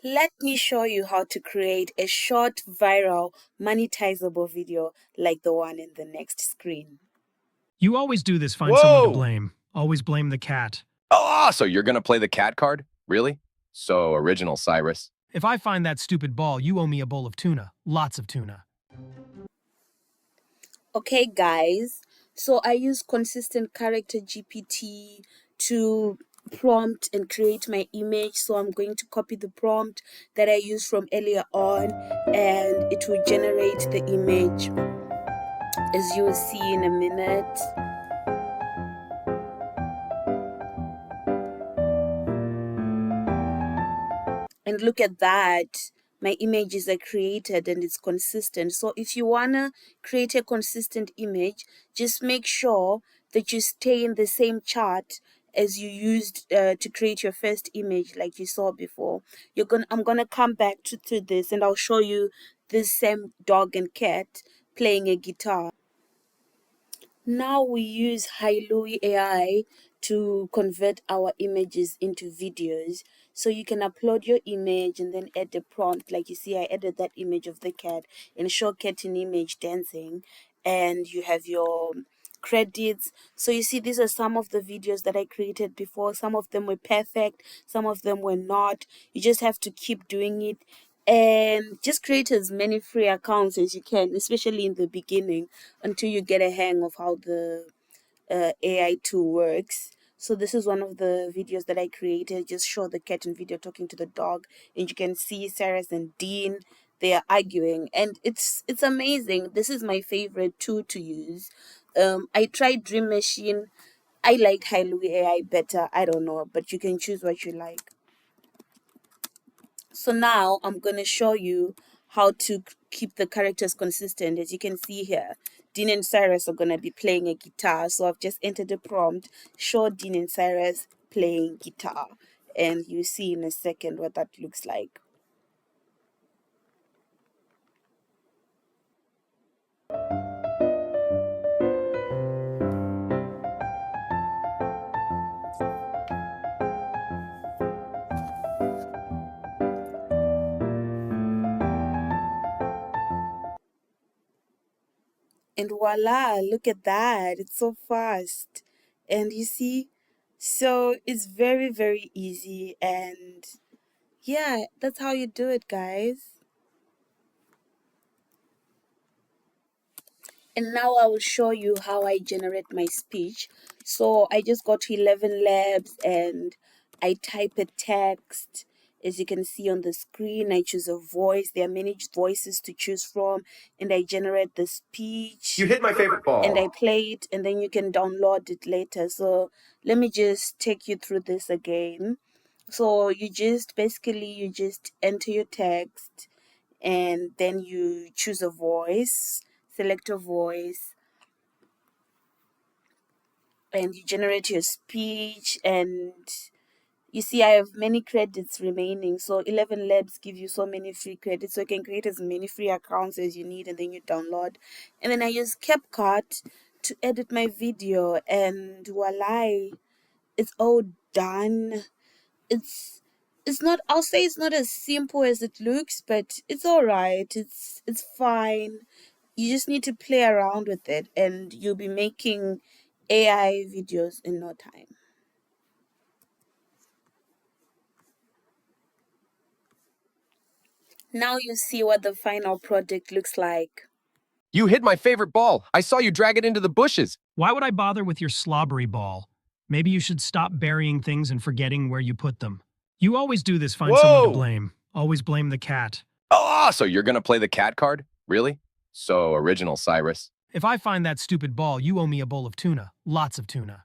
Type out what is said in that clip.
Let me show you how to create a short, viral, monetizable video like the one in the next screen. You always do this, find someone to Whoa! blame. Always blame the cat. Oh, so you're gonna play the cat card? Really? So original, Cyrus. If I find that stupid ball, you owe me a bowl of tuna. Lots of tuna. Okay, guys, so I use consistent character GPT to prompt and create my image. So I'm going to copy the prompt that I used from earlier on, and it will generate the image as you will see in a minute. And look at that, my images are created and it's consistent. So if you want to create a consistent image, just make sure that you stay in the same chart as you used to create your first image, like you saw before. I'm gonna come back to this and I'll show you this same dog and cat playing a guitar. Now we use Louis AI to convert our images into videos. So you can upload your image and then add the prompt. Like you see, I added that image of the cat and show cat in image dancing. And you have your credits. So you see, these are some of the videos that I created before. Some of them were perfect, some of them were not. You just have to keep doing it and just create as many free accounts as you can, especially in the beginning, until you get a hang of how the AI tool works. So this is one of the videos that I created. Just show the cat in video talking to the dog, and you can see Cyrus and Dean. They are arguing, and it's amazing. This is my favorite tool to use. I tried Dream Machine. I like Louis AI better. I don't know, but you can choose what you like. So now I'm going to show you how to keep the characters consistent. As you can see here, Dean and Cyrus are going to be playing a guitar. So I've just entered the prompt, show Dean and Cyrus playing guitar. And you see in a second what that looks like. And voila, look at that. It's so fast. And you see, so it's very, very easy. And yeah, that's how you do it, guys. And now I will show you how I generate my speech. So I just go to 11 Labs and I type a text. As you can see on the screen, I choose a voice. There are many voices to choose from, and I generate the speech. You hit my favorite And I ball. play it, and then you can download it later. So let me just take you through this again. So you just enter your text, and then you choose a voice, select a voice, and you generate your speech. And you see I have many credits remaining, so 11 Labs give you so many free credits, so you can create as many free accounts as you need, and then you download. And then I use CapCut to edit my video, and voila, it's all done. It's not, I'll say it's not as simple as it looks, but it's all right. It's fine. You just need to play around with it, and you'll be making AI videos in no time. Now you see what the final product looks like. You hit my favorite ball. I saw you drag it into the bushes. Why would I bother with your slobbery ball? Maybe you should stop burying things and forgetting where you put them. You always do this, find someone to Whoa! blame. Always blame the cat. Oh, so you're gonna play the cat card? Really? So original, Cyrus. If I find that stupid ball, you owe me a bowl of tuna. Lots of tuna.